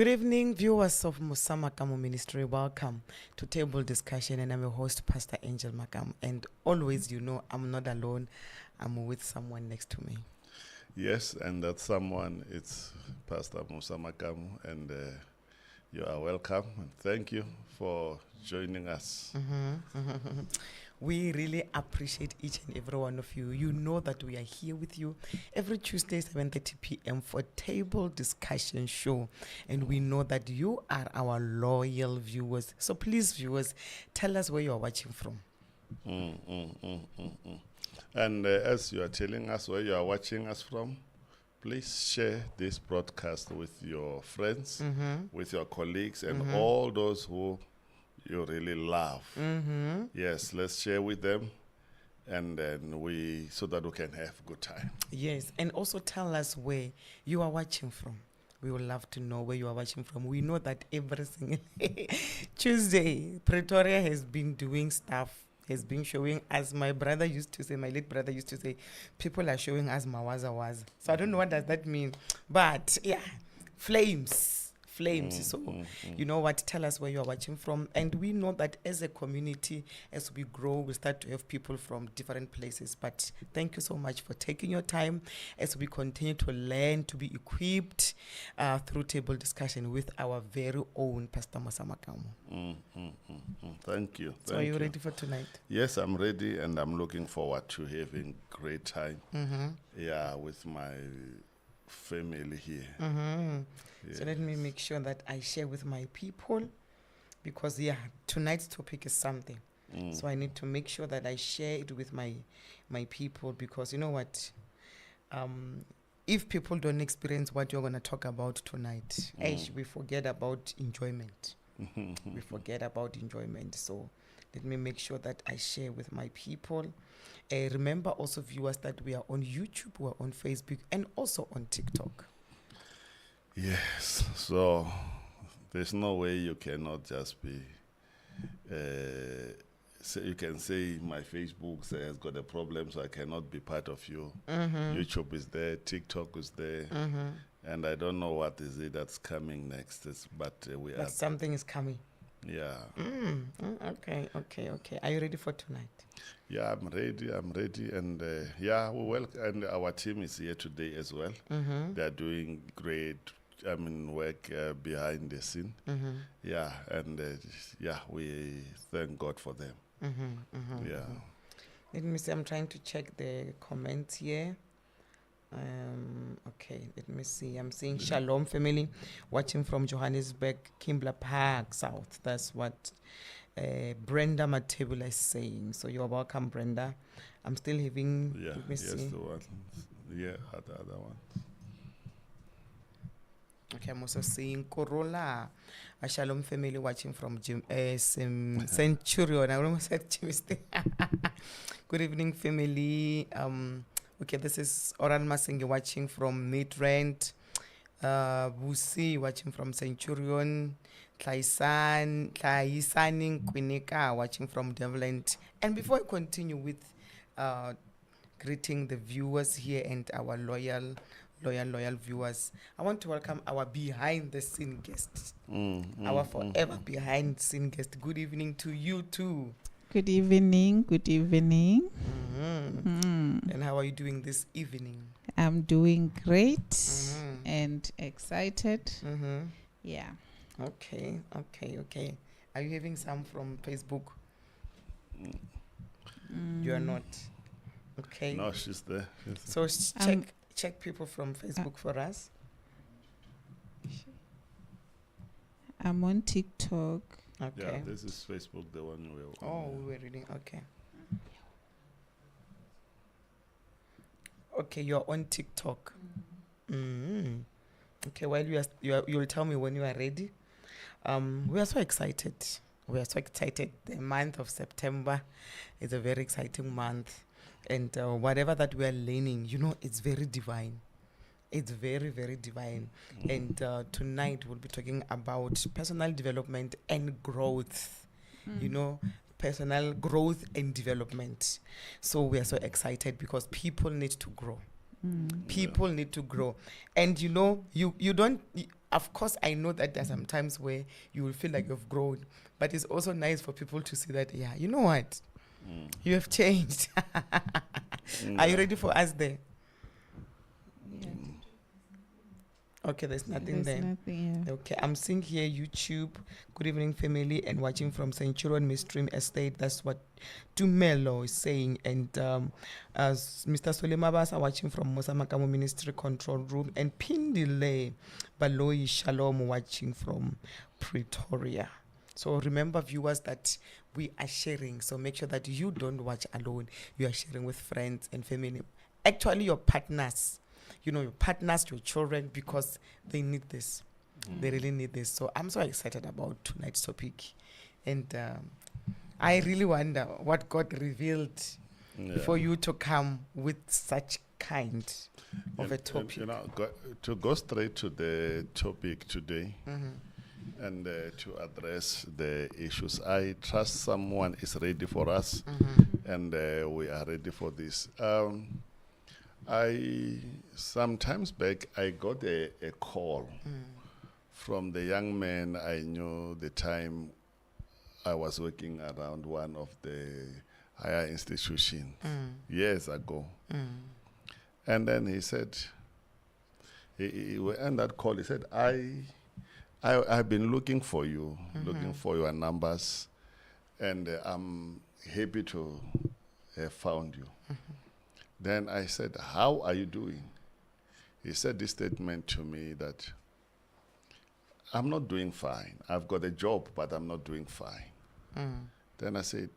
Good evening, viewers of Musa Makamu Ministry. Welcome to Table Discussion, and I'm your host, Pastor Angel Makamu. And always, I'm not alone. I'm with someone next to me. Yes, and that someone, it's Pastor Musa Makamu, and you are welcome. And thank you for joining us. We really appreciate each and every one of you. You know that we are here with you every Tuesday, 7:30 p.m. for a Table Discussion show. And we know that you are our loyal viewers. So please, viewers, tell us where you are watching from. And as you are telling us where you are watching us from, please share this broadcast with your friends, with your colleagues, and all those who you really love. Yes, let's share with them, and then so that we can have a good time. Yes, and also tell us where you are watching from. We would love to know where you are watching from. We know that every single Tuesday, Pretoria has been doing stuff, has been showing, as my brother used to say, my late brother used to say, people are showing us mawaza. So I don't know what does that mean. But yeah, flames. So you know what, tell us where you are watching from. And we know that as a community, as we grow, we start to have people from different places. But thank you so much for taking your time as we continue to learn, to be equipped through Table Discussion with our very own Pastor Musa Makamu. Thank you. So are you ready for tonight? Yes, I'm ready, and I'm looking forward to having great time. Yeah, with my family here. Yes. So let me make sure that I share with my people, because tonight's topic is something. So I need to make sure that I share it with my people, because you know what, if people don't experience what you're going to talk about tonight, we forget about enjoyment. We forget about enjoyment. So let me make sure that I share with my people. Remember also, viewers, that we are on YouTube, we're on Facebook, and also on TikTok. Yes, so there's no way you cannot just be, you can say my Facebook has got a problem, so I cannot be part of you. YouTube is there, TikTok is there, and I don't know what is it that's coming next, but something is coming. Yeah. Okay. Are you ready for tonight? Yeah, I'm ready, and and our team is here today as well. They are doing great work behind the scene. Yeah, and we thank God for them. Yeah. Let me see, I'm trying to check the comments here. Okay, let me see. I'm seeing Shalom family watching from Johannesburg, Kimberley Park South. That's what Brenda Matebula is saying. So you're welcome, Brenda. I'm still having. Yeah, let me see. The one. Yeah, the other one. Okay, I'm also seeing Corolla, a Shalom family watching from Centurion. I almost said Jimmy. Good evening, family. Okay, this is Oran Masengi watching from Midrand. Busi watching from Centurion. Tlaisani Kwinika watching from Devland. And before I continue with greeting the viewers here and our loyal viewers, I want to welcome our behind-the-scene guest, our forever behind-the-scene guest. Good evening to you too. Good evening. And how are you doing this evening? I'm doing great and excited. Yeah. Okay. Are you having some from Facebook? You are not. Okay. No, she's there. So check people from Facebook for us. I'm on TikTok. Okay. Yeah, this is Facebook, the one we were on. We were reading. Okay, you're on TikTok. Okay, while you'll tell me when you are ready. We are so excited. The month of September is a very exciting month. And whatever that we are learning, it's very divine. It's very, very divine. And tonight we'll be talking about personal development and growth. Personal growth and development. So we are so excited because people need to grow. People need to grow. And you know, you don't, of course, I know that there are some times where you will feel like you've grown, but it's also nice for people to see that, yeah, you know what? You have changed. Are you ready for us there? Yeah. Okay, there's nothing There's there. nothing, yeah. Okay, I'm seeing here YouTube. Good evening, family, and watching from Centurion Midstream Estate. That's what Tumelo is saying. And as Mr. Solemabas are watching from Mosamakamo Ministry Control Room, and Pindile Baloi Shalom watching from Pretoria. So remember, viewers, that we are sharing. So make sure that you don't watch alone. You are sharing with friends and family. Actually, your partners. You know, your partners, your children, because they need this. They really need this. So I'm so excited about tonight's topic. And I really wonder what God revealed for you to come with such kind of a topic. You know, to go straight to the topic today and to address the issues, I trust someone is ready for us and we are ready for this. Sometimes back, I got a call from the young man I knew the time I was working around one of the higher institutions years ago. And then he said, he end that call, he said, I've been looking for you, looking for your numbers, and I'm happy to have found you. Then I said, how are you doing? He said this statement to me that I'm not doing fine. I've got a job, but I'm not doing fine. Then I said,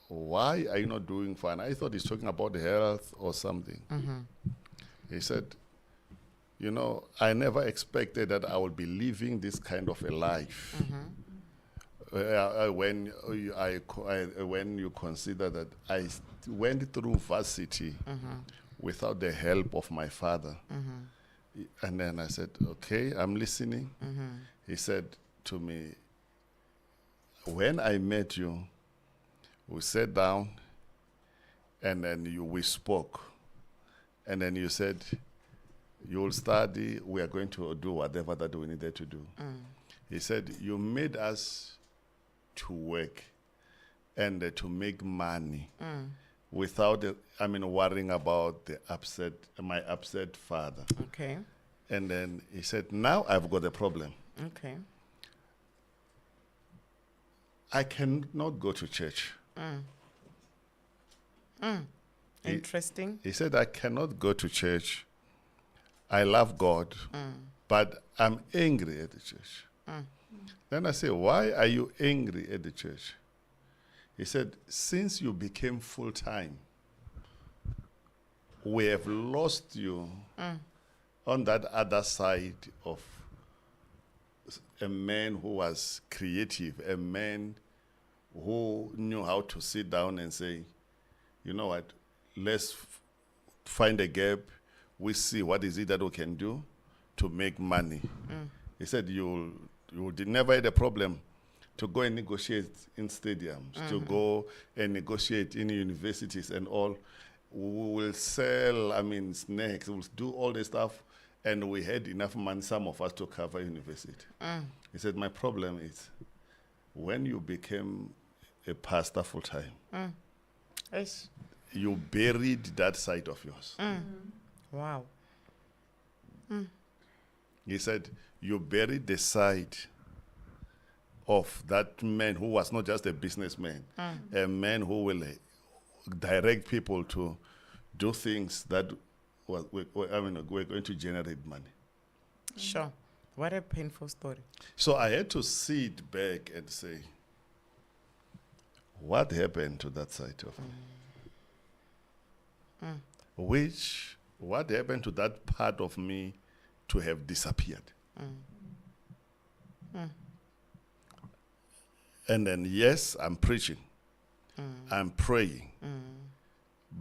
why are you not doing fine? I thought he's talking about health or something. He said, you know, I never expected that I would be living this kind of a life. When you consider that I went through varsity without the help of my father. And then I said, okay, I'm listening. He said to me, when I met you, we sat down and then we spoke. And then you said, you will study, we are going to do whatever that we needed to do. He said, you made us to work and to make money without, worrying about my upset father. Okay. And then he said, now I've got a problem. Okay. I cannot go to church. Interesting. He said, I cannot go to church. I love God, but I'm angry at the church. Then I said, why are you angry at the church? He said, since you became full-time, we have lost you on that other side of a man who was creative, a man who knew how to sit down and say, you know what, let's find a gap. We see what is it that we can do to make money. He said, you never had a problem to go and negotiate in stadiums, to go and negotiate in universities and all. We will sell, snacks, we'll do all the stuff, and we had enough money, some of us, to cover university. He said, my problem is when you became a pastor full-time, Yes. you buried that side of yours. Wow. He said, you buried the side of that man who was not just a businessman, a man who will direct people to do things that we're going to generate money. Sure. What a painful story. So I had to sit back and say, what happened to that side of me? What happened to that part of me to have disappeared? And then, yes, I'm preaching. I'm praying.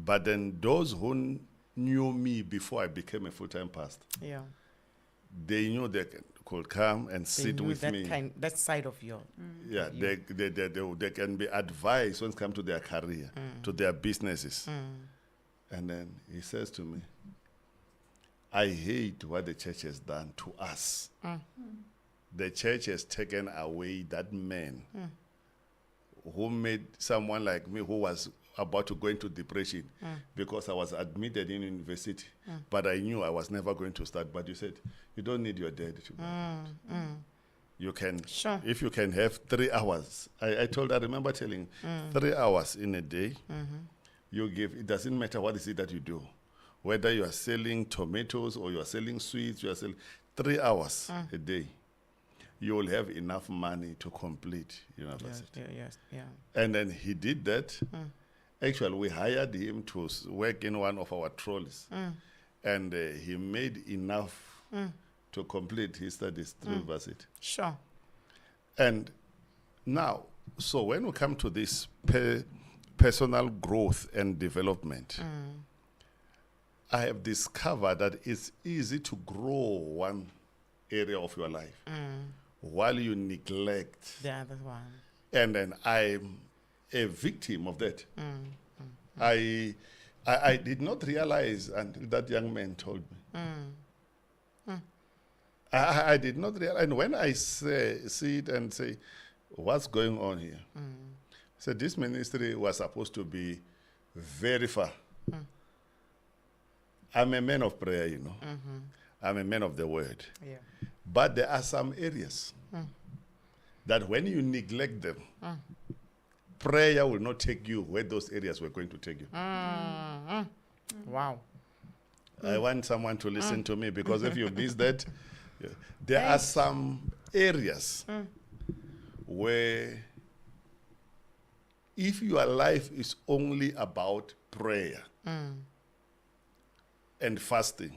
But then those who knew me before I became a full-time pastor, Yeah. they knew they could come and They sit knew with that me. that side of you. Yeah, they can be advised when it comes to their career, to their businesses. And then he says to me, I hate what the church has done to us. The church has taken away that man who made someone like me who was about to go into depression because I was admitted in university, but I knew I was never going to start. But you said, you don't need your dad to go. You can, Sure. if you can have 3 hours. I remember telling 3 hours in a day, you give, it doesn't matter what is it that you do. Whether you are selling tomatoes or you are selling sweets, you are selling 3 hours a day. You will have enough money to complete university. Yes. And then he did that. Actually, we hired him to work in one of our trolleys. And he made enough to complete his studies through university. Sure. And now, so when we come to this personal growth and development, I have discovered that it's easy to grow one area of your life while you neglect. The other one. And then I'm a victim of that. I did not realize until that young man told me. I did not realize. And when I see it and say, what's going on here? So this ministry was supposed to be very far. I'm a man of prayer, I'm a man of the word. Yeah. But there are some areas that when you neglect them, prayer will not take you where those areas were going to take you. Wow. I want someone to listen to me, because if you miss that, there are some areas where if your life is only about prayer and fasting,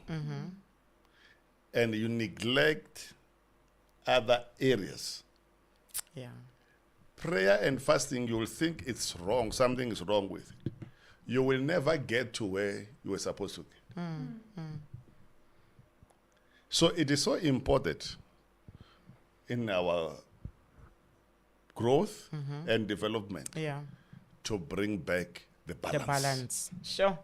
and you neglect other areas, Yeah. prayer and fasting, you will think it's wrong, something is wrong with it. You will never get to where you were supposed to get. So it is so important in our growth and development Yeah. to bring back the balance. The balance. Sure.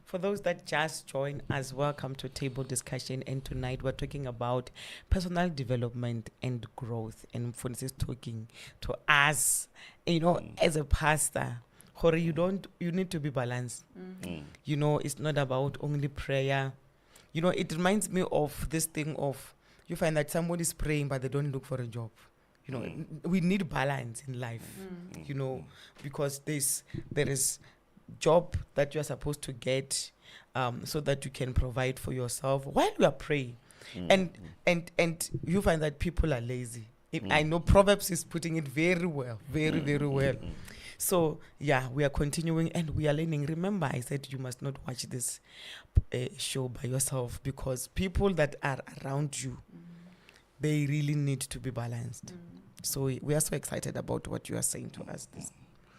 For those that just join us, welcome to Table Discussion. And tonight we're talking about personal development and growth. And Mfundisi is talking to us, as a pastor. Hore, you need to be balanced. It's not about only prayer. It reminds me of this thing of, you find that somebody's praying but they don't look for a job. We need balance in life, because there is job that you are supposed to get so that you can provide for yourself while you are praying. And you find that people are lazy. I know Proverbs is putting it very well, very well. So, yeah, we are continuing and we are learning. Remember, I said you must not watch this show by yourself, because people that are around you, they really need to be balanced. So we are so excited about what you are saying to us.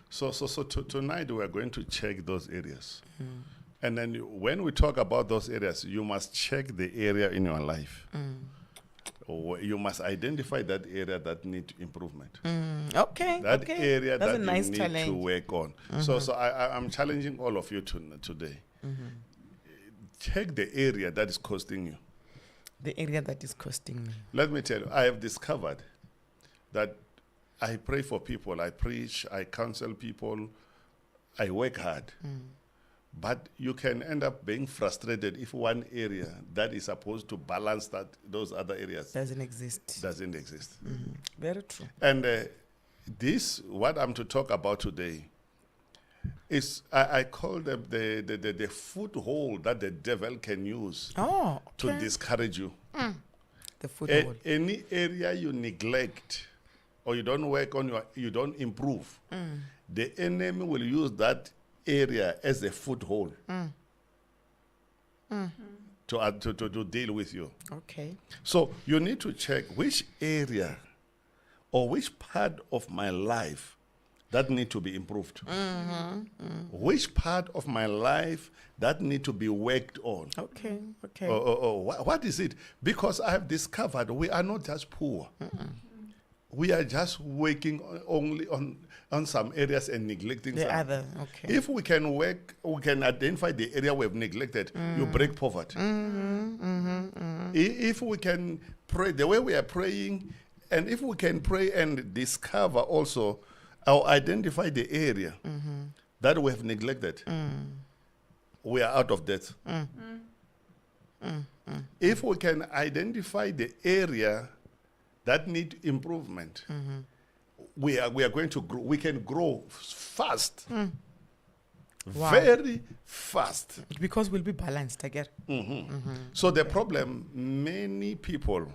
So tonight we are going to check those areas. And then when we talk about those areas, you must check the area in your life. You must identify that area that needs improvement. Okay. That area That's that a nice you need challenge to work on. So I'm challenging all of you today. Check the area that is costing you. The area that is costing me. Let me tell you, I have discovered that I pray for people, I preach, I counsel people, I work hard. But you can end up being frustrated if one area that is supposed to balance those other areas Doesn't exist. doesn't exist. Very true. And what I'm to talk about today, is I call them the foothold that the devil can use to discourage you. The foothold. Any area you neglect or you don't work on, you don't improve, the enemy will use that area as a foothold to deal with you. Okay. So you need to check which area or which part of my life that need to be improved. Which part of my life that need to be worked on. Okay. What is it? Because I have discovered we are not just poor. we are just working only on some areas and neglecting The some. other, okay. If we can work, we can identify the area we have neglected, you break poverty. If we can pray the way we are praying, and if we can pray and discover also or identify the area that we have neglected, we are out of debt. If we can identify the area that need improvement, we are going to grow. We can grow fast, Wow. very fast. Because we'll be balanced, I get. So the problem, many people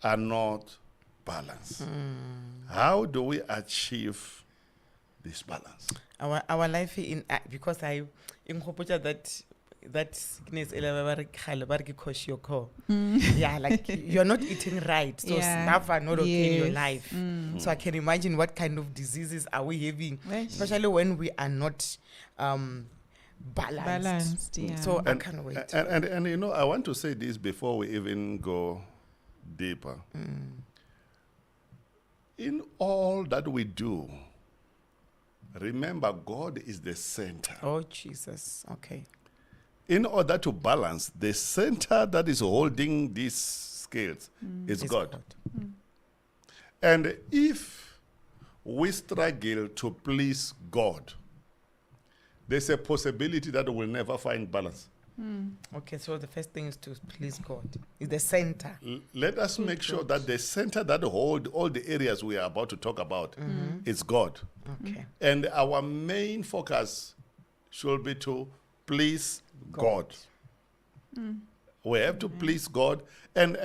are not balanced. How do we achieve this balance? Our life in because I in that sickness yeah, like you're not eating right, so Yeah. stuff are not okay in your Yes. life. So I can imagine what kind of diseases are we having, Right. especially when we are not balanced. Yeah. So I can't wait. And you know, I want to say this before we even go deeper. In all that we do, remember God is the center. Oh Jesus, okay. In order to balance, the center that is holding these scales is It's God. And if we struggle to please God, there's a possibility that we'll never find balance. Okay, so the first thing is to please God. Is the center. Let us make sure that the center that hold all the areas we are about to talk about is God. Okay. And our main focus should be to please God. We have to please God. And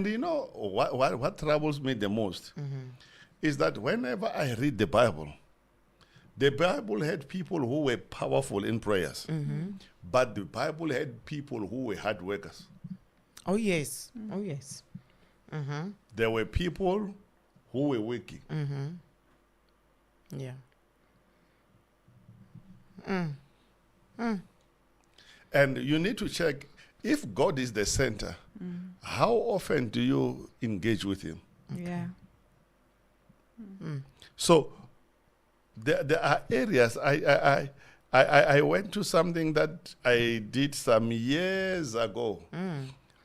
you know what troubles me the most is that whenever I read the Bible had people who were powerful in prayers. But the Bible had people who were hard workers. Oh yes. Oh yes. There were people who were working. Yeah. And you need to check if God is the center, how often do you engage with Him? Yeah. So there are areas. I went to something that I did some years ago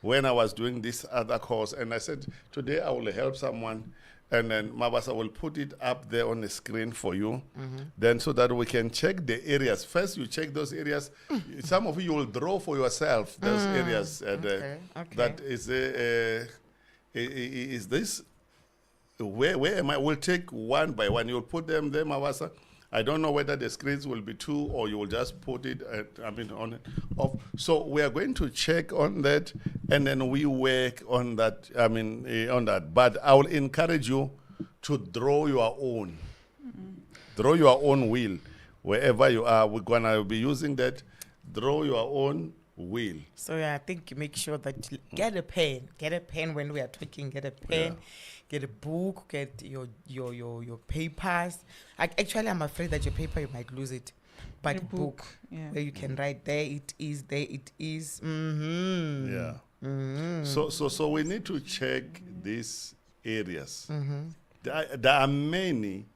when I was doing this other course, and I said, today I will help someone, and then Mabasa will put it up there on the screen for you, then so that we can check the areas. First, you check those areas. Some of you will draw for yourself those areas. And, Okay. That is this. Where am I? We'll take one by one. You'll put them there, Mabasa. I don't know whether the screens will be two or you will just put it, on it off. So we are going to check on that, and then we work on that, on that. But I will encourage you to draw your own. Draw your own wheel. Wherever you are, we're going to be using that. Draw your own wheel. So yeah, I think you make sure that you get a pen. Get a pen when we are talking. Get a pen. Get a book. Get your papers. Actually, I'm afraid that your paper you might lose it, but A a book Yeah. where you can write there it is. There it is. Yeah. So we need to check these areas. There are many,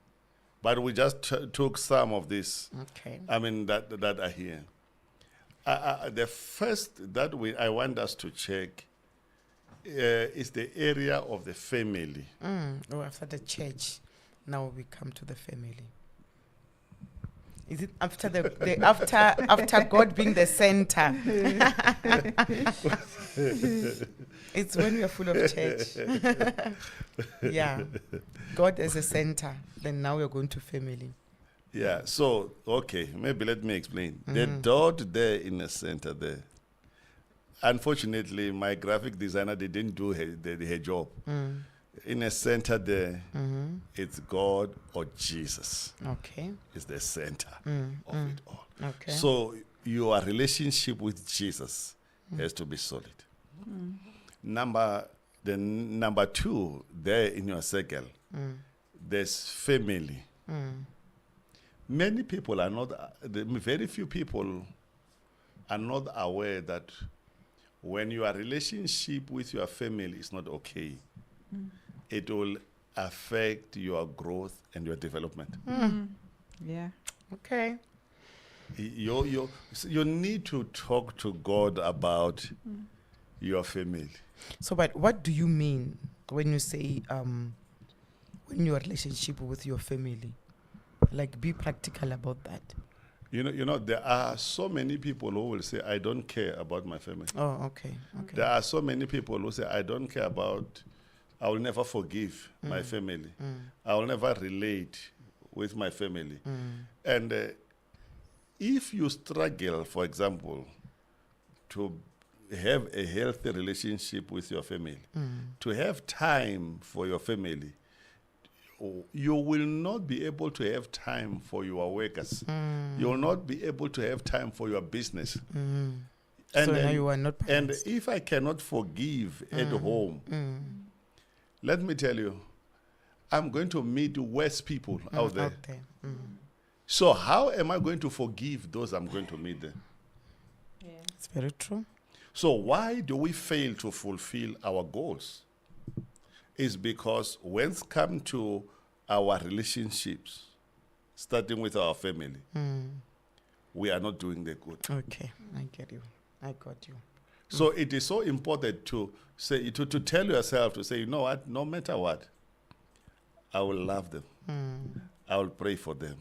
but we just took some of these. Okay. That are here. The first that I want us to check is the area of the family. Oh, after the church, now we come to the family. Is it after the after God being the center? It's when we are full of church. Yeah, God as a center. Then now we're going to family. Yeah. So okay, maybe let me explain. The dot there in the center there. Unfortunately, my graphic designer they didn't do her job. In the center there, it's God or Jesus. Okay. Is the center of it all. Okay. So your relationship with Jesus has to be solid. Number two there in your circle, there's family. Many people are not. Very few people are not aware that when your relationship with your family is not okay, it will affect your growth and your development. Yeah. Okay. You need to talk to God about your family. So, but what do you mean when you say when your relationship with your family? Like, be practical about that. You know, there are so many people who will say, I don't care about my family. Oh, okay. Okay. There are so many people who say, I don't care about, I will never forgive my family. I will never relate with my family. And if you struggle, for example, to have a healthy relationship with your family, to have time for your family, you will not be able to have time for your workers. You will not be able to have time for your business. So And, now you are not and balanced. if I cannot forgive at home, let me tell you, I'm going to meet worse people out there. So how am I going to forgive those I'm going to meet there? It's very true. So why do we fail to fulfill our goals? Is because when it comes to our relationships, starting with our family, we are not doing the good. Okay, I get you. I got you. So it is so important to say, to tell yourself, to say, you know what, no matter what, I will love them. I will pray for them.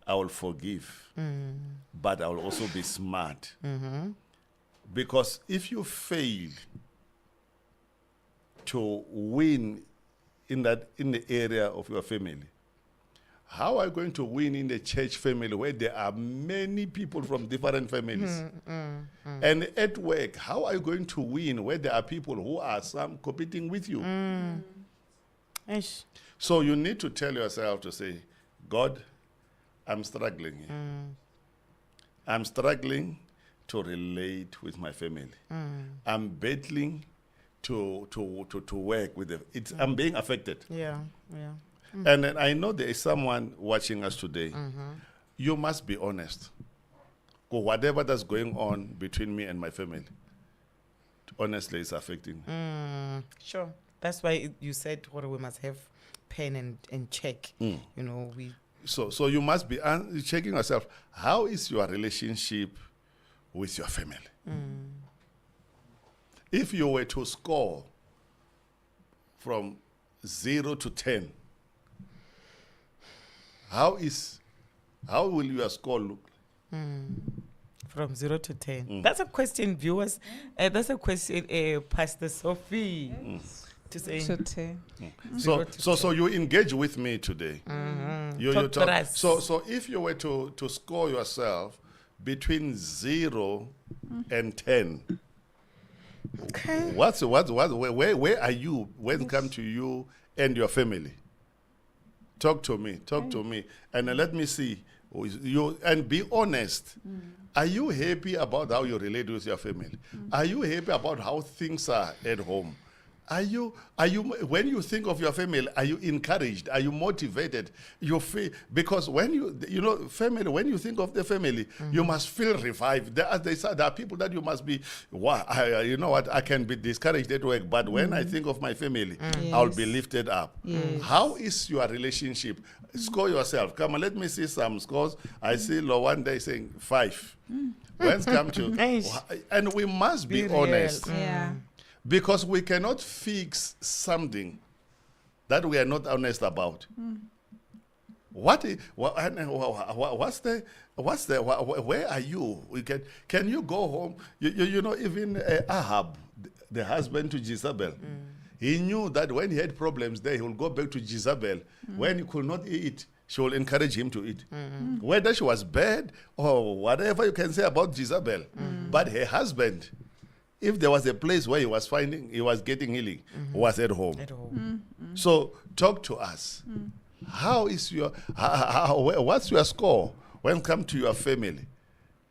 I will forgive. But I will also be smart. Because if you fail to win in the area of your family, how are you going to win in the church family where there are many people from different families? And at work, how are you going to win where there are people who are some competing with you? Ish. So you need to tell yourself to say, God, I'm struggling here. I'm struggling to relate with my family. I'm battling to work with them. I'm being affected. Yeah. And then I know there is someone watching us today. You must be honest. Or whatever that's going on between me and my family, honestly, it's affecting me. Sure. That's why you said what we must have pen and check. You know, So you must be checking yourself. How is your relationship with your family? If you were to score from 0 to 10, how will your score look? from 0 to 10. That's a question, viewers. That's a question, Pastor Sophie. To say. So 10. So you engage with me today. You Talk to talk. us. So if you were to score yourself between 0 and 10, Okay. where are you when it comes to you and your family? Talk to me, and let me see you, and be honest. Are you happy about how you relate with your family? Are you happy about how things are at home? Are you when you think of your family, are you encouraged? Are you motivated? You feel, because when you know family, when you think of the family, you must feel revived. There are people that you must be, you know what, I can be discouraged at work, but when I think of my family, I'll be lifted up. How is your relationship? Score yourself. Come on, let me see some scores. I see Lowanda saying 5. When it comes to, Nice. and we must be real. honest. Yeah. Because we cannot fix something that we are not honest about. Where are you? Can you go home? You know, even Ahab, the husband to Jezebel, he knew that when he had problems there, he will go back to Jezebel. When he could not eat, she will encourage him to eat. Whether she was bad or whatever you can say about Jezebel, but her husband, if there was a place where he was getting healing, was at home. At home. So talk to us. How is what's your score when it comes to your family?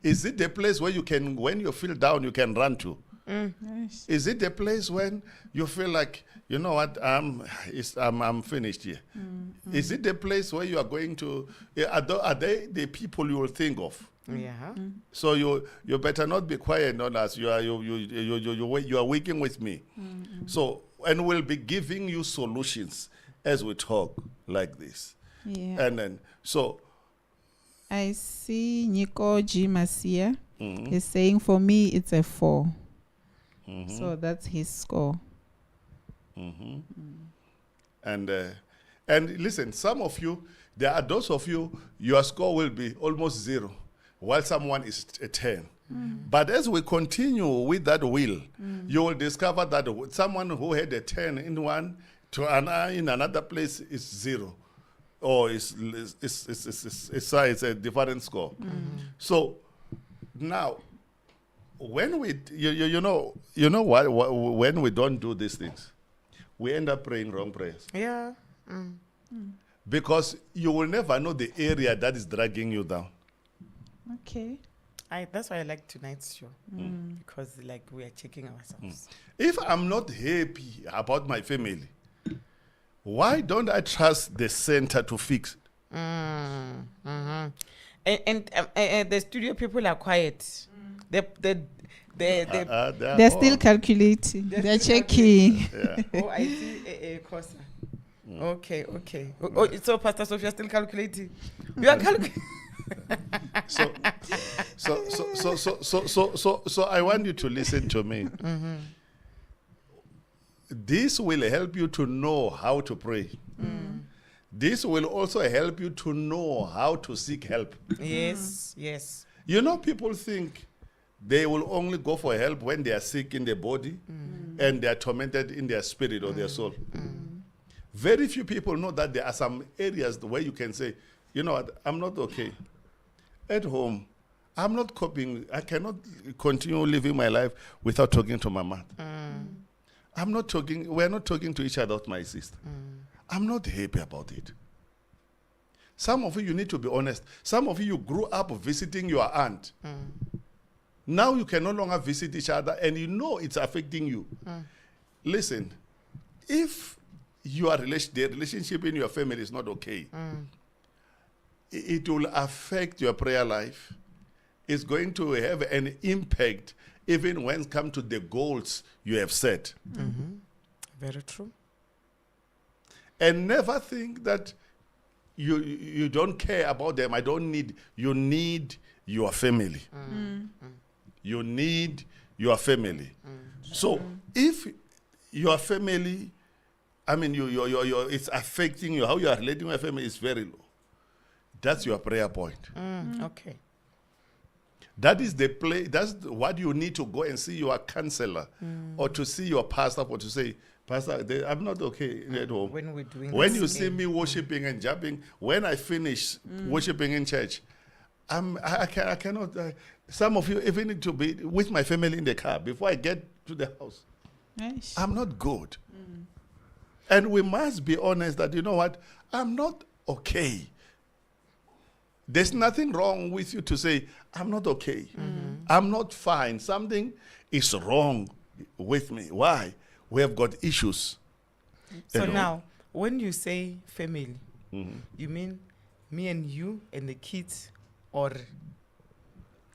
Is it the place where you can, when you feel down, you can run to? Nice. Is it the place when you feel like, you know what, I'm finished here? Is it the place where you are going to, are they the people you will think of? Yeah. So you better not be quiet on us. You are working with me. So, and we'll be giving you solutions as we talk like this. Yeah. And then, so, I see Nico G. Masia mhm, is saying for me it's a 4. mhm, So that's his score. mhm. And listen, some of you, there are those of you, your score will be almost 0, while someone is a 10. But as we continue with that wheel, you will discover that someone who had a 10 in one in another place is 0, or it's a different score. So now, when we you know what when we don't do these things, we end up praying wrong prayers, Yeah. because you will never know the area that is dragging you down. Okay. That's why I like tonight's show, because like we are checking ourselves. If I'm not happy about my family, why don't I trust the center to fix it? And the studio people are quiet. They're They're still calculating. They're checking. Yeah. Oh, I see. Kosa. Okay. Oh, so Pastor Sophia still calculating. You are calculating. So I want you to listen to me. This will help you to know how to pray. This will also help you to know how to seek help. Yes. You know, people think they will only go for help when they are sick in their body and they are tormented in their spirit or their soul. Very few people know that there are some areas where you can say, you know what, I'm not okay. At home, I'm not coping. I cannot continue living my life without talking to my mother. We're not talking to each other, my sister. I'm not happy about it. Some of you need to be honest. Some of you grew up visiting your aunt. Now you can no longer visit each other and you know it's affecting you. Listen, if the relationship in your family is not okay, it will affect your prayer life. It's going to have an impact even when it comes to the goals you have set. Very true. And never think that you don't care about them. You need your family. You need your family. So if your family, it's affecting you, how you are relating with your family is very low. That's your prayer point. Okay. That is the play. That's what you need to go and see your counselor or to see your pastor or to say, Pastor, I'm not okay at home. When we're doing When this you see game. me worshiping and jumping, when I finish worshiping in church, I cannot. Some of you even need to be with my family in the car before I get to the house. Nice. I'm not good. And we must be honest that, you know what, I'm not okay. There's nothing wrong with you to say, I'm not okay. I'm not fine. Something is wrong with me. Why? We have got issues. So You know? now, when you say family, you mean me and you and the kids, or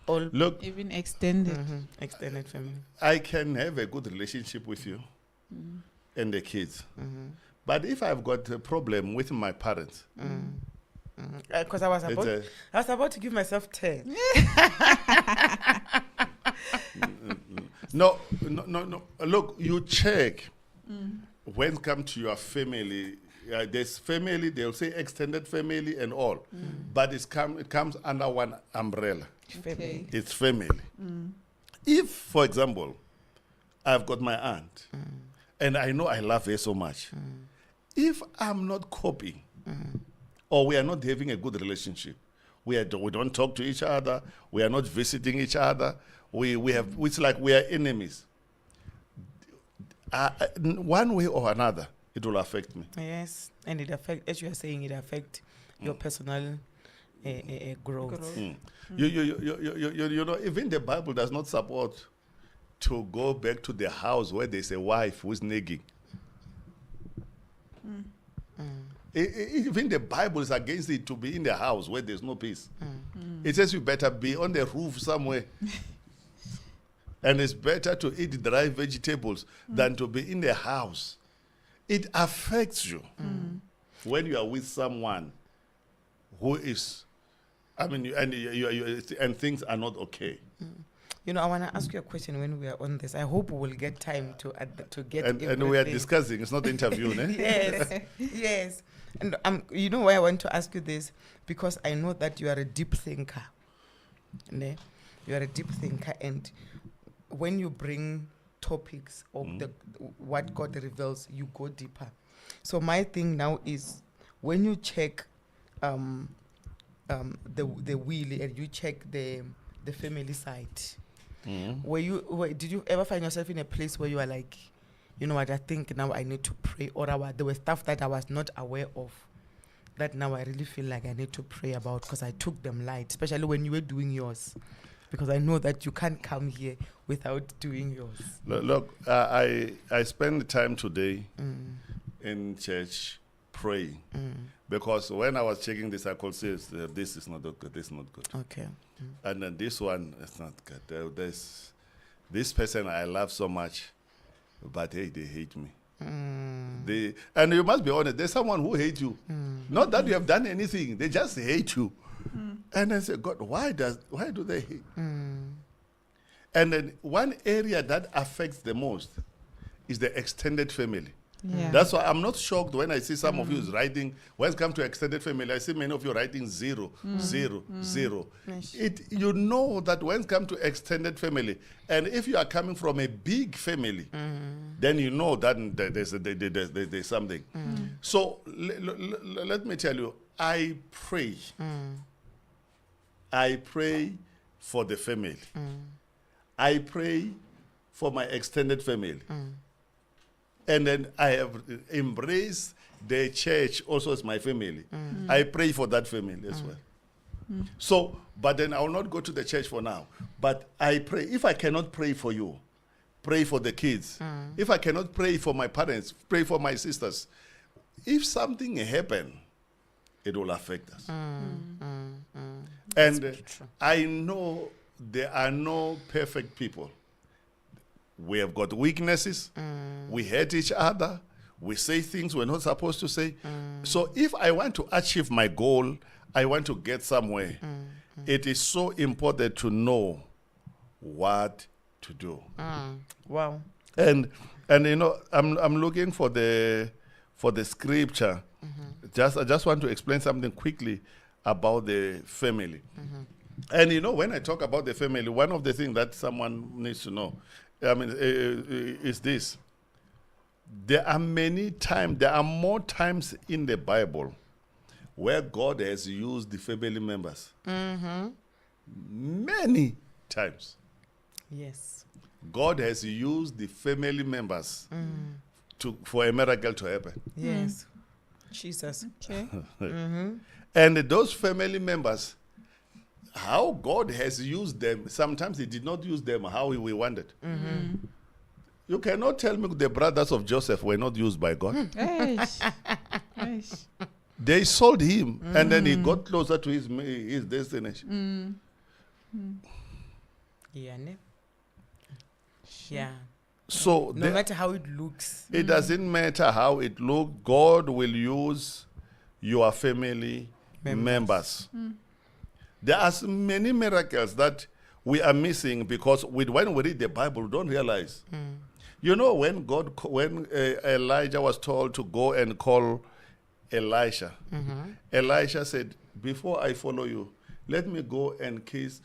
all Look, Even extended. extended family? I can have a good relationship with you and the kids. But if I've got a problem with my parents, Because I was about to give myself 10. No. Look, you check when it comes to your family. There's family, they'll say extended family and all. But it comes under one umbrella. Okay. It's family. If, for example, I've got my aunt and I know I love her so much, if I'm not coping or we are not having a good relationship, we don't talk to each other, we are not visiting each other, it's like we are enemies. One way or another, it will affect me. Yes, and it affect, as you are saying, it affect your personal growth. You know, even the Bible does not support to go back to the house where there's a wife who's nagging. Even the Bible is against it to be in the house where there's no peace. It says you better be on the roof somewhere. And it's better to eat dry vegetables than to be in the house it affects you when you are with someone who is, and things are not okay. You know, I want to ask you a question when we are on this. I hope we will get time to get And we are everything. discussing. It's not interviewing, eh? Yes, yes. And you know why I want to ask you this? Because I know that you are a deep thinker. Ne? You are a deep thinker, and when you bring topics of what God reveals, you go deeper. So my thing now is, when you check the will and you check the family side, did you ever find yourself in a place where you are like, you know what, I think now I need to pray, or there was stuff that I was not aware of that now I really feel like I need to pray about because I took them light, especially when you were doing yours, because I know that you can't come here without doing yours. Look, I spent time today in church praying, because when I was checking this, I could say this is not good, this is not good. Okay. And then this one is not good. There's this person I love so much, but hey, they hate me. And you must be honest, there's someone who hates you. Not that you have done anything, they just hate you. And I say, God, why do they hate? And then one area that affects the most is the extended family. Yeah. That's why I'm not shocked when I see some of you is writing, when it comes to extended family, I see many of you writing 0, 0, 0. Yes. You know that when it comes to extended family, and if you are coming from a big family, then you know that there's something. So let me tell you, I pray. I pray for the family. I pray for my extended family. And then I have embraced the church also as my family. I pray for that family as well. So, but then I will not go to the church for now. But I pray. If I cannot pray for you, pray for the kids. If I cannot pray for my parents, pray for my sisters. If something happens, it will affect us. And I know there are no perfect people. We have got weaknesses. We hate each other. We say things we're not supposed to say. So if I want to achieve my goal, I want to get somewhere, it is so important to know what to do. Wow. And you know, I'm looking for the scripture. I just want to explain something quickly about the family. And you know, when I talk about the family, one of the things that someone needs to know, is this. There are more times in the Bible where God has used the family members. Many times. Yes. God has used the family members for a miracle to happen. Yes. Jesus. Okay. And those family members, how God has used them, sometimes He did not use them how we wanted. You cannot tell me the brothers of Joseph were not used by God. They sold him, and then he got closer to his destination. Yeah. Ne? Yeah. So No matter how it looks. it doesn't matter how it looks, God will use your family members. There are many miracles that we are missing because when we read the Bible, we don't realize. You know, when Elijah was told to go and call Elisha, Elisha said, before I follow you, let me go and kiss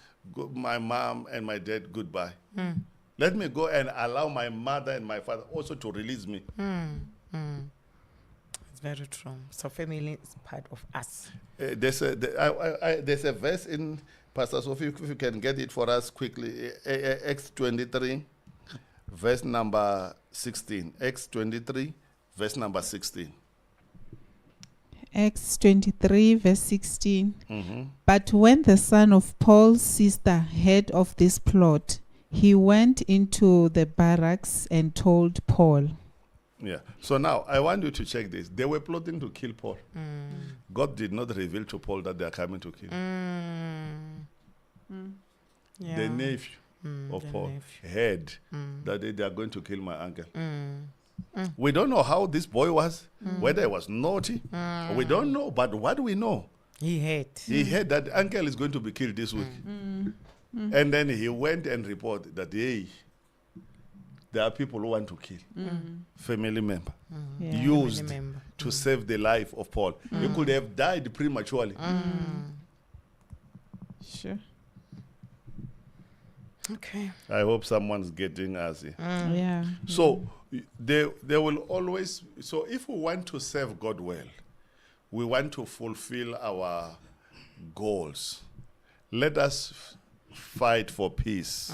my mom and my dad goodbye. Let me go and allow my mother and my father also to release me. It's very true. So family is part of us. There's a verse in Pastor Sophie, if you can get it for us quickly, Acts 23, verse number 16. Acts 23, verse number 16. Acts 23, verse 16. But when the son of Paul's sister heard of this plot, he went into the barracks and told Paul. Yeah. So now I want you to check this. They were plotting to kill Paul. God did not reveal to Paul that they are coming to kill him. Yeah. The nephew of Paul heard that they are going to kill my uncle. We don't know how this boy was, whether he was naughty. We don't know. But what we know, He he heard that uncle is going to be killed this week. And then he went and reported that, hey, there are people who want to kill family member. Yeah. Used member. to save the life of Paul. He could have died prematurely. Sure. Okay. I hope someone's getting us here. Yeah. So they will always, so if we want to serve God well, we want to fulfill our goals, let us fight for peace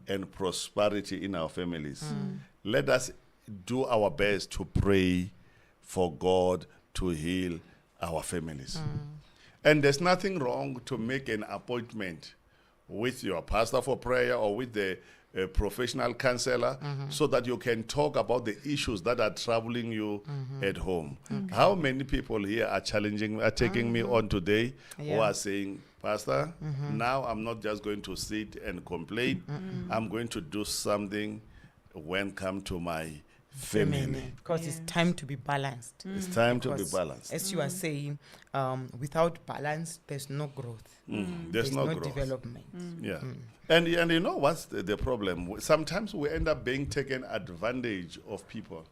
and prosperity in our families. Let us do our best to pray for God to heal our families. And there's nothing wrong to make an appointment with your pastor for prayer or with the professional counselor so that you can talk about the issues that are troubling you at home. How many people here are taking me on today who are saying, Pastor, now I'm not just going to sit and complain. I'm going to do something when come to my family. Because it's time to be balanced. It's time to be Because balanced. As you are saying, without balance, there's no growth. There's no growth. development. Yeah. And you know what's the problem? Sometimes we end up being taken advantage of people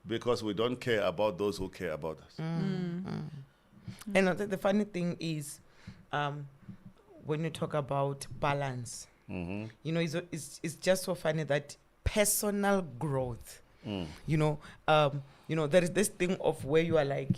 because we don't care about those who care about us. And the funny thing is, when you talk about balance, you know, it's just so funny that personal growth, you know, there is this thing of where you are like,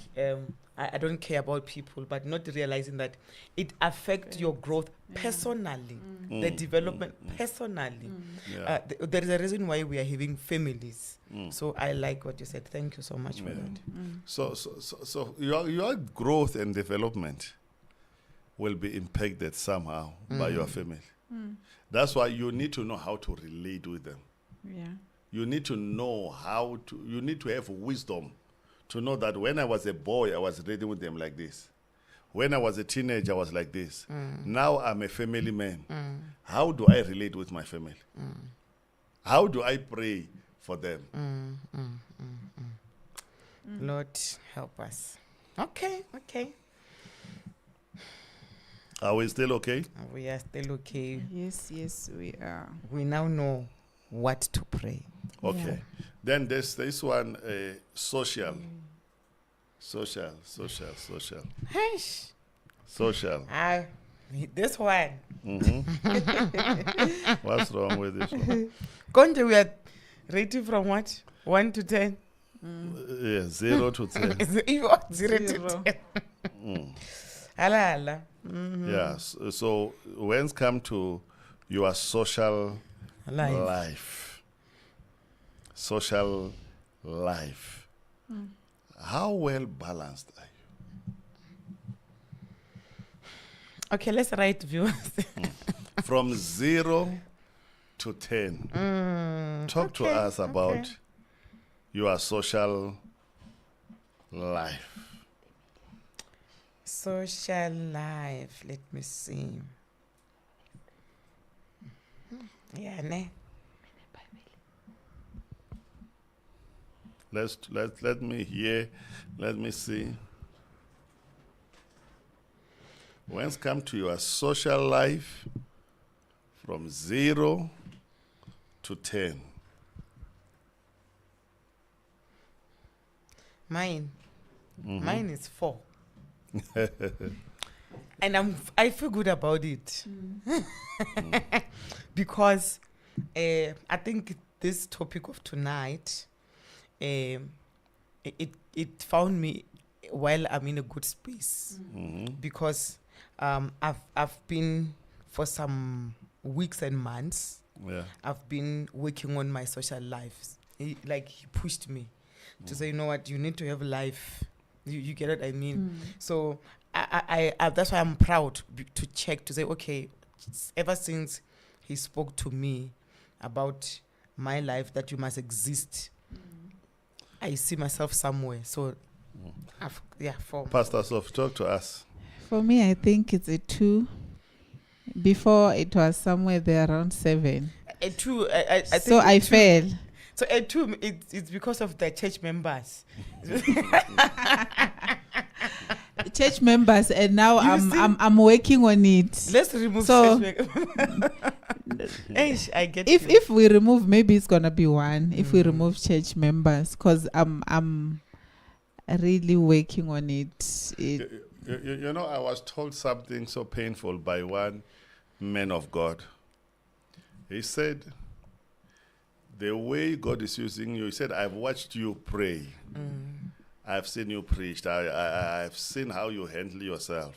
I don't care about people, but not realizing that it affects your growth personally, the development personally. Yeah. There is a reason why we are having families. So I like what you said. Thank you so much for that. So your growth and development will be impacted somehow by your family. That's why you need to know how to relate with them. Yeah. You need to know how to, you need to have wisdom to know that when I was a boy, I was relating with them like this. When I was a teenager, I was like this. Now I'm a family man. How do I relate with my family? How do I pray for them? Lord, help us. Okay. Are we still okay? We are still okay. Yes, we are. We now know what to pray. Okay. Then there's this one, social. Social. Hush. Social. This one. What's wrong with this one? Konje, we are rating from what? 1 to 10? Yeah, 0 to 10. You are 0 to 10. Ala. Yeah. So when it comes to your social life, social life, how well balanced are you? Okay, let's write viewers. From 0 to 10. Talk to us about your social life. Social life. Let me see. Yeah, ne? Let me hear. Let me see. When it comes to your social life, from 0 to 10. Mine is 4. And I feel good about it. Because I think this topic of tonight, it found me while I'm in a good space. Because I've been, for some weeks and months, I've been working on my social life. He pushed me to say, you know what, you need to have life. You get what I mean? So I that's why I'm proud to check, to say, okay, ever since he spoke to me about my life, that you must exist, I see myself somewhere. So, 4. Pastor Sof, talk to us. For me, I think it's a 2. Before, it was somewhere there around 7. A 2. I So I fell. So at 2, it's because of the church members. Church members, and now You see? I'm working on it. Let's remove So- church members. I get If you. if we remove, maybe it's gonna be 1. If we remove church members, because I'm really working on it. You know, I was told something so painful by one man of God. He said, the way God is using you, he said, I've watched you pray. I've seen you preach. I've seen how you handle yourself.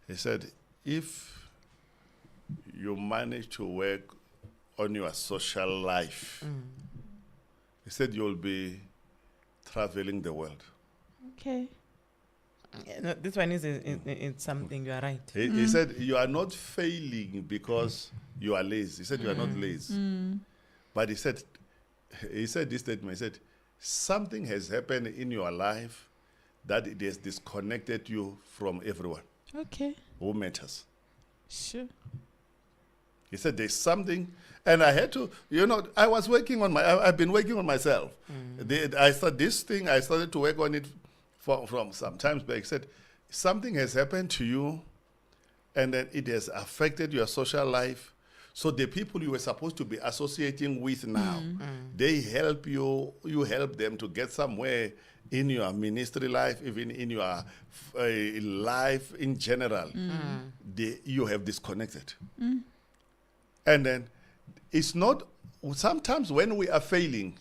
He said, if you manage to work on your social life, he said, you'll be traveling the world. Okay. Yeah, no, this one is it's something. You are right. He said, you are not failing because you are lazy. He said, you are not lazy. But he said this statement, he said, something has happened in your life that it has disconnected you from everyone Okay. who matters. Sure. He said, there's something, and I had to, I was working on I've been working on myself. I started to work on it from some times back. He said, something has happened to you, and then it has affected your social life. So the people you were supposed to be associating with now, they help you help them to get somewhere in your ministry life, even in your life in general. You have disconnected. And then it's not, sometimes when we are failing,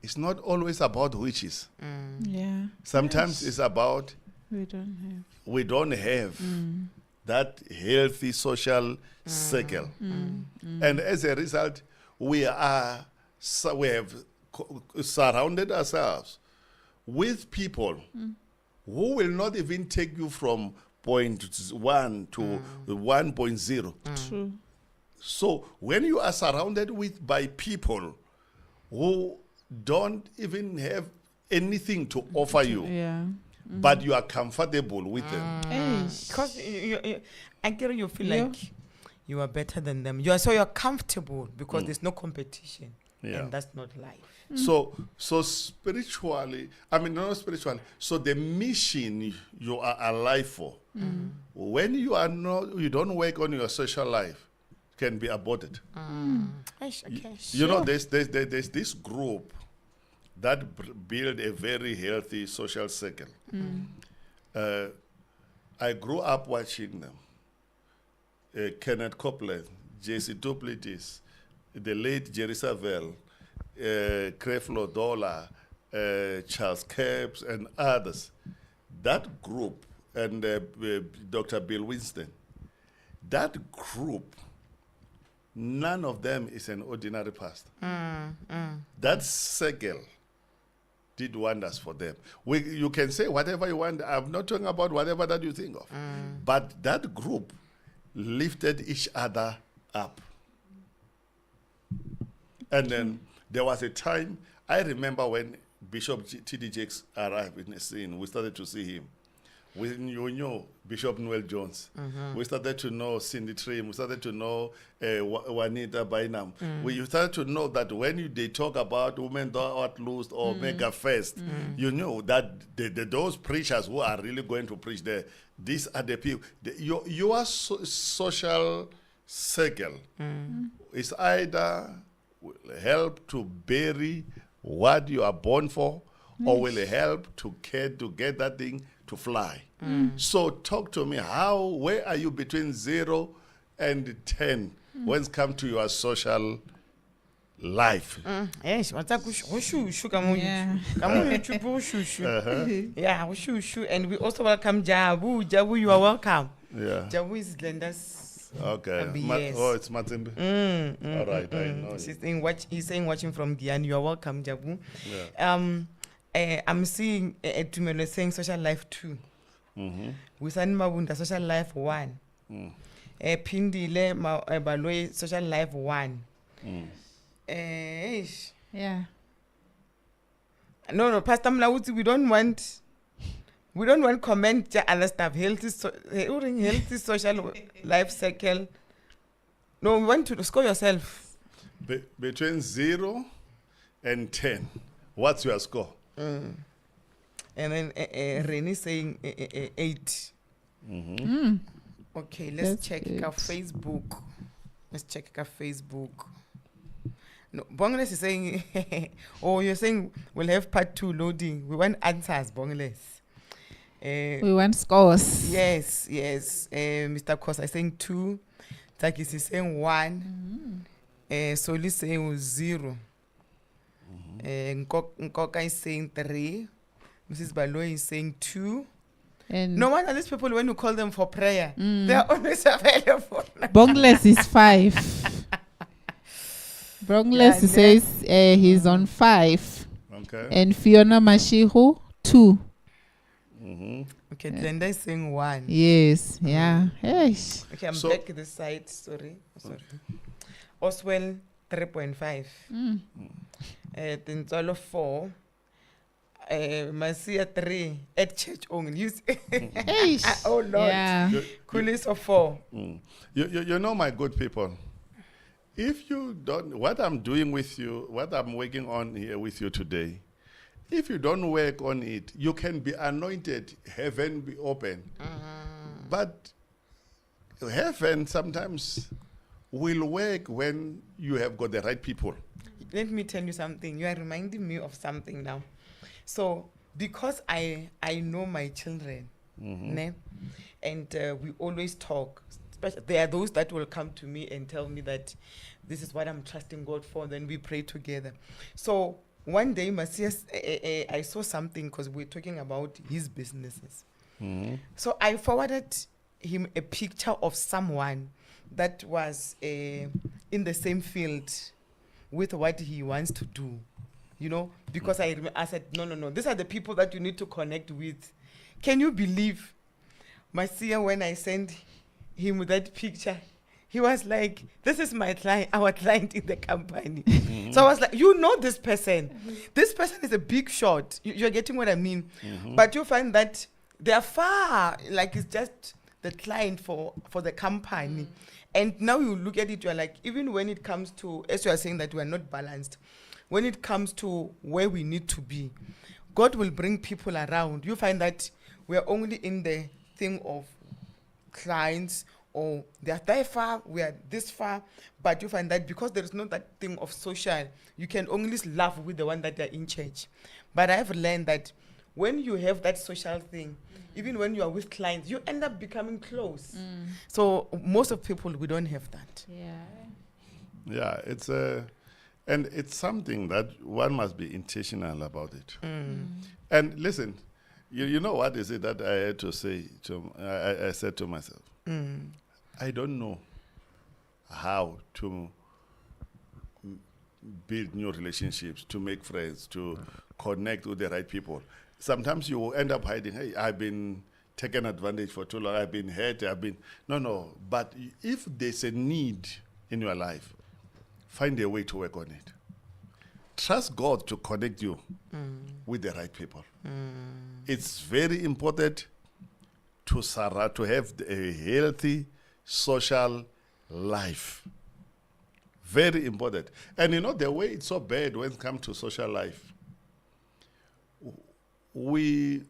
it's not always about witches. Yeah. Sometimes it's about We don't have. that healthy social circle. And as a result, we have surrounded ourselves with people who will not even take you from point 1 to 1.0. True. So when you are surrounded by people who don't even have anything to offer you, Yeah. but you are comfortable with them. Because I get you feel Yeah. like you are better than them. You're comfortable because there's no competition, Yeah. and that's not life. So spiritually, not spiritually. So the mission you are alive for, when you don't work on your social life, can be aborted. Okay. You know, there's this group that build a very healthy social circle. I grew up watching them. Kenneth Copeland, J.C. Duplessis, the late Jerry Savelle, Creflo Dollar, Charles Capps, and others. That group, and Dr. Bill Winston, that group, none of them is an ordinary pastor. That circle did wonders for them. You can say whatever you want. I'm not talking about whatever that you think of. But that group lifted each other up. And then there was a time, I remember when Bishop T.D. Jakes arrived in the scene, we started to see him. You know Bishop Noel Jones. We started to know Cindy Trim. We started to know Juanita Bainam. You started to know that when they talk about Women Thou Art Loosed or Mega Fest, you know that those preachers who are really going to preach there, these are the people. Your social circle is either will help to bury what you are born for, or will help to get that thing to fly. So talk to me, where are you between 0 and 10 when it comes to your social life? Yes, Yeah. Yeah, ushushu. And we also welcome Jabu. Jabu, you are welcome. Yeah. Jabu is Glenda's. Okay. Yes. It's Matimbi. All right, I know. He's saying watching from Guyana. You are welcome, Jabu. Yeah. I'm seeing Tumelo saying social life 2. Wisani Mabunda social life 1. Pindile Baloi social life 1. Yeah. No, Pastor Mlauti, we don't want comment to other stuff. Healthy social life circle. No, we want to score yourself. Between 0 and 10. What's your score? And then Renee saying 8. Okay, let's That's check good. our Facebook. Let's check our Facebook. No, Bongles is saying, oh, you're saying we'll have part 2 loading. We want answers, Bongles. We want scores. Yes. Mr. Kosa is saying 2. Takis is saying 1. Soli is saying 0. Nkoka is saying 3. Mrs. Baloy is saying 2. And No wonder these people, when you call them for prayer, they are always available. Bongless is 5. Bongless Yeah, says he's on 5. Okay. And Fiona Mashihu, 2. Okay, Glenda is saying 1. Yes, yeah. Eish. Okay, I'm So- back this side. Sorry. Oswell 3.5. Tintsolo 4. Masia 3 at church only. Eish. Oh Lord. Yeah. Kuliso 4. You know, my good people, if you don't, what I'm doing with you, what I'm working on here with you today, if you don't work on it, you can be anointed, heaven be open. But heaven sometimes will work when you have got the right people. Let me tell you something. You are reminding me of something now. So, because I know my children, ne? And we always talk. There are those that will come to me and tell me that this is what I'm trusting God for. Then we pray together. So one day, Masias, I saw something because we're talking about his businesses. So I forwarded him a picture of someone that was in the same field with what he wants to do. You know, because I said, no, these are the people that you need to connect with. Can you believe, Masia, when I sent him that picture, he was like, this is my client, our client in the company. So I was like, you know this person. This person is a big shot. You're getting what I mean? But you find that they are far, like it's just the client for the company. And now you look at it, you're like, even when it comes to, as you are saying that we are not balanced, when it comes to where we need to be, God will bring people around. You find that we are only in the thing of clients, or they are that far, we are this far, but you find that because there is not that thing of social, you can only laugh with the one that are in church. But I have learned that when you have that social thing, even when you are with clients, you end up becoming close. So most of people, we don't have that. Yeah, it's and it's something that one must be intentional about it. And listen, you know what is it that I had to say to, I said to myself, I don't know how to build new relationships, to make friends, to connect with the right people. Sometimes you will end up hiding, hey, I've been taken advantage for too long, I've been hurt, No, but if there's a need in your life, find a way to work on it. Trust God to connect you with the right people. It's very important to have a healthy social life. Very important. And you know, the way it's so bad when it comes to social life, we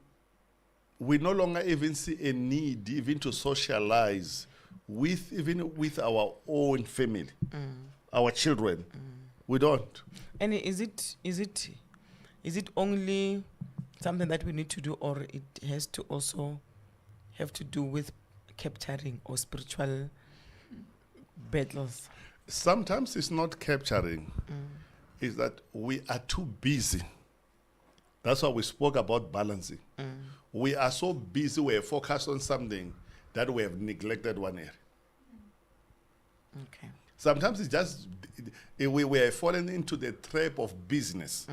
no longer even see a need even to socialize even with our own family, our children. We don't. And is it only something that we need to do, or it has to also have to do with capturing or spiritual battles? Sometimes it's not capturing. It's that we are too busy. That's why we spoke about balancing. We are so busy, we are focused on something that we have neglected one area. Okay. Sometimes it's just, we are falling into the trap of business.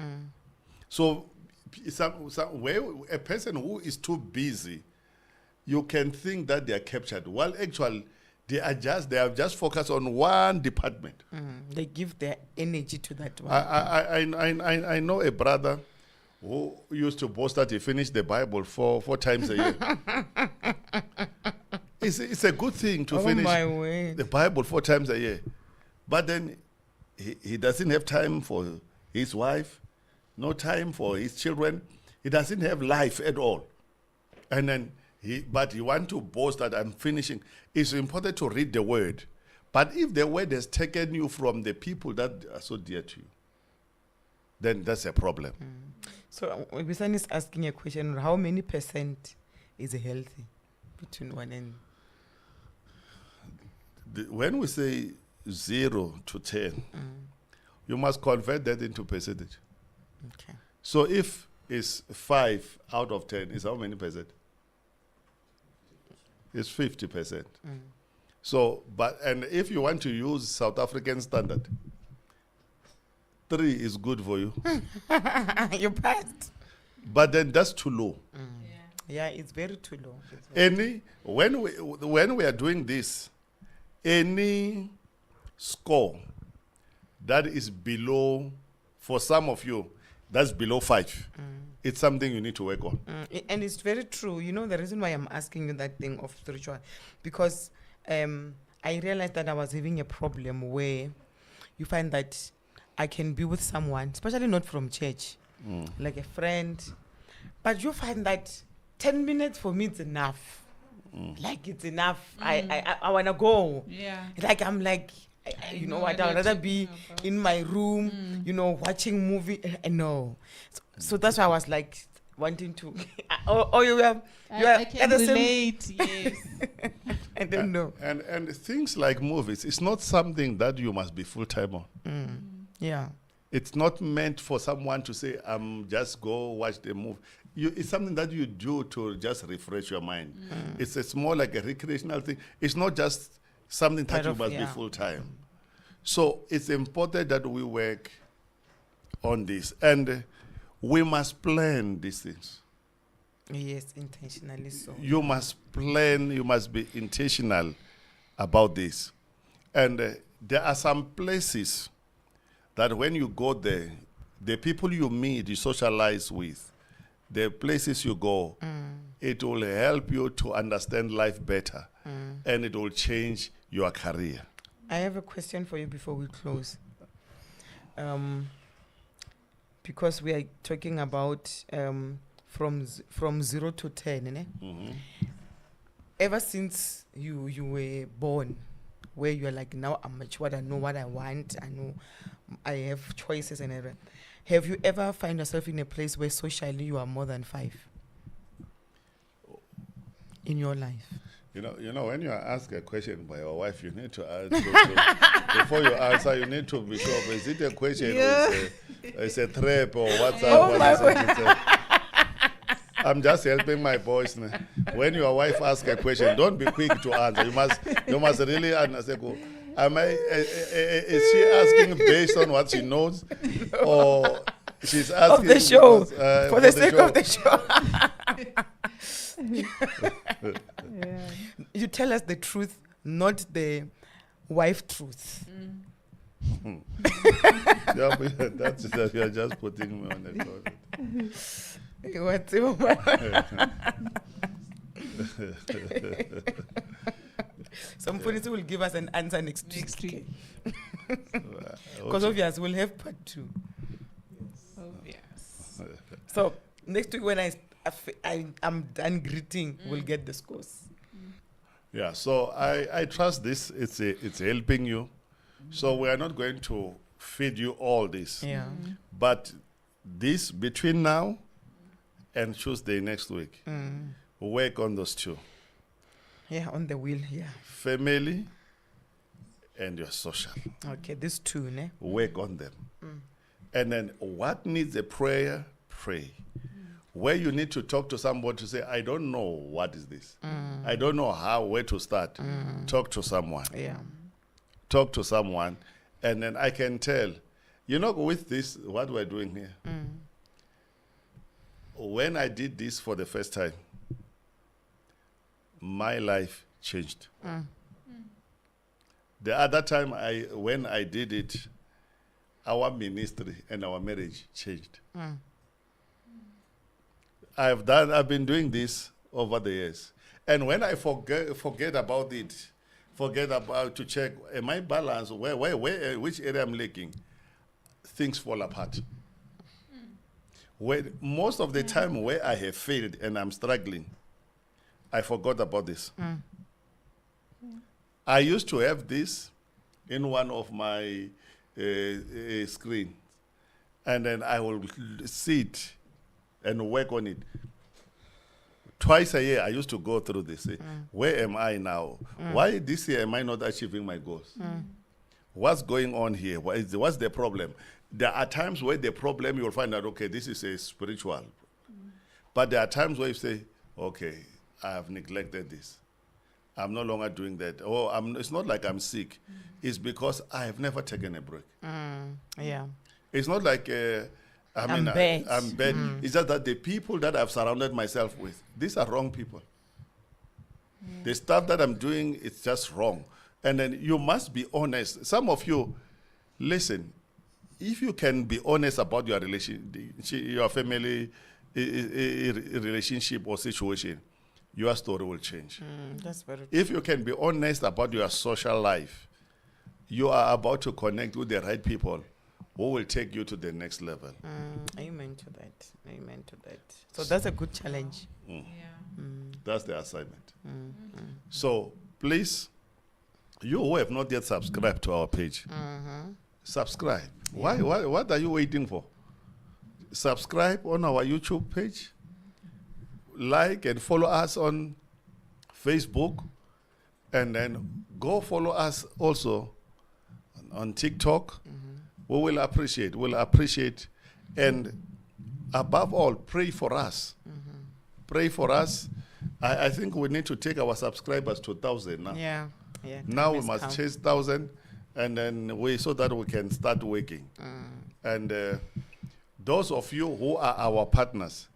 So where a person who is too busy, you can think that they are captured. Well, actually, they are just focused on one department. They give their energy to that one. I know a brother who used to boast that he finished the Bible four times a year. It's a good thing to finish the Bible 4 times a year. But then he doesn't have time for his wife, no time for his children. He doesn't have life at all. And then but he want to boast that I'm finishing. It's important to read the word. But if the word has taken you from the people that are so dear to you, then that's a problem. So Bisan is asking a question: how many percent is healthy between 1 and? When we say 0 to 10, you must convert that into percentage. Okay. So if it's 5 out of 10, is how many percent? It's 50%. So, and if you want to use South African standard, 3 is good for you. You passed. But then that's too low. Yeah, it's very too low. When we are doing this, any score that is below, for some of you, that's below 5. It's something you need to work on. And it's very true. You know, the reason why I'm asking you that thing of spiritual, because I realized that I was having a problem where you find that I can be with someone, especially not from church, like a friend, but you find that 10 minutes for me is enough. Like it's enough. I want to go. Yeah. Like I'm like, you know what, I'd rather be in my room, you know, watching movie. No. So that's why I was like wanting to. I can at the same. relate. Yes. I don't know. And things like movies, it's not something that you must be full-time on. Yeah. It's not meant for someone to say, just go watch the movie. It's something that you do to just refresh your mind. It's more like a recreational thing. It's not just something that you must be full-time. So it's important that we work on this. And we must plan these things. Yes, intentionally so. You must plan, you must be intentional about this. And there are some places that when you go there, the people you meet, you socialize with, the places you go, it will help you to understand life better, and it will change your career. I have a question for you before we close. Because we are talking about from 0 to 10, ever since you were born, where you're like, now I'm matured, I know what I want, I know I have choices and everything. Have you ever find yourself in a place where socially you are more than 5 in your life? You know, when you are asked a question by your wife, you need to answer. Before you answer, you need to be sure. Is it a question or it's a trap or what's up? I'm just helping my boys. When your wife asks a question, don't be quick to answer. You must really answer. Is she asking based on what she knows, or she's asking of the show because, for the sake of the show? You tell us the truth, not the wife truth. Yeah, that's that you're just putting me on the toilet. Some police will give us an answer next week. Because Okay. obviously we'll have part 2. Obvious. So next week when I'm done greeting, we'll get the scores. Yeah, so I trust this. It's helping you. So we are not going to feed you all this. Yeah. But this between now and Tuesday next week, work on those 2. Yeah, on the wheel, yeah. Family and your social. Okay, these 2, ne? Work on them. And then what needs a prayer, pray. Where you need to talk to somebody to say, I don't know what is this. I don't know where to start. Talk to someone. Yeah. Talk to someone. And then I can tell, with this, what we're doing here, when I did this for the first time, my life changed. The other time when I did it, our ministry and our marriage changed. I've been doing this over the years. And when I forget about it, forget about to check, am I balanced? Where, which area I'm lacking? things fall apart. When most of the time where I have failed and I'm struggling, I forgot about this. I used to have this in one of my screens, and then I will sit and work on it. Twice a year, I used to go through this. Where am I now? Why this year am I not achieving my goals? What's going on here? What's the problem? There are times where the problem, you will find out, okay, this is a spiritual. But there are times where you say, okay, I have neglected this. I'm no longer doing that. Or it's not like I'm sick. It's because I have never taken a break. Yeah. It's not like I'm bad. I'm bad. It's just that the people that I've surrounded myself with, these are wrong people. The stuff that I'm doing is just wrong. And then you must be honest. Some of you, listen, if you can be honest about your your family relationship or situation, your story will change. That's very true. If you can be honest about your social life, you are about to connect with the right people who will take you to the next level. Amen to that. Amen to that. So that's a good challenge. That's the assignment. So please, you who have not yet subscribed to our page, subscribe. Why? What are you waiting for? Subscribe on our YouTube page. Like and follow us on Facebook. And then go follow us also on TikTok. We will appreciate. We'll appreciate. And above all, pray for us. Pray for us. I think we need to take our subscribers to 1,000 now. Yeah. Now we must chase 1,000, and then so that we can start working. And those of you who are our partners,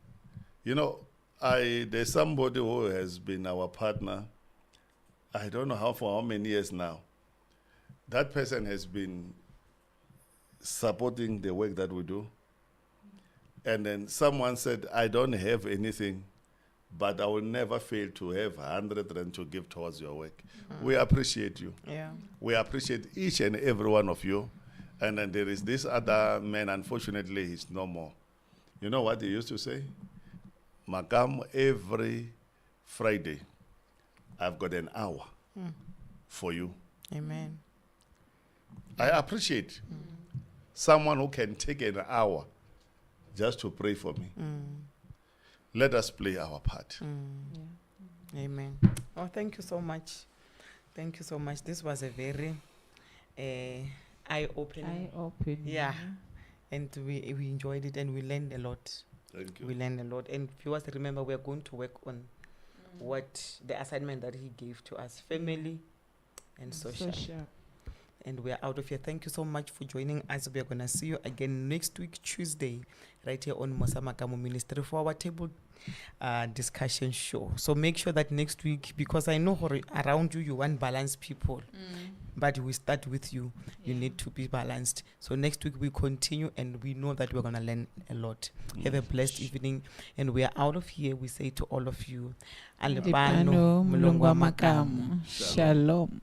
you know, there's somebody who has been our partner. I don't know for how many years now. That person has been supporting the work that we do. And then someone said, I don't have anything, but I will never fail to have 100 rand to give towards your work. We appreciate you. Yeah. We appreciate each and every one of you. And then there is this other man, unfortunately, he's no more. You know what he used to say? Makam, every Friday, I've got an hour for you. Amen. I appreciate someone who can take an hour just to pray for me. Let us play our part. Amen. Oh, thank you so much. Thank you so much. This was a very eye-opening. Yeah. And we enjoyed it and we learned a lot. Thank you. We learned a lot. And viewers, remember, we are going to work on what the assignment that he gave to us, family and social. And we are out of here. Thank you so much for joining us. We are going to see you again next week, Tuesday, right here on Mosamakamu Ministry for our table discussion show. So make sure that next week, because I know around you want balanced people, but we start with you. You need to be balanced. So next week we continue, and we know that we're going to learn a lot. Have a blessed evening, and we are out of here. We say to all of you, Alibano, Mulungwa Makamu. Shalom.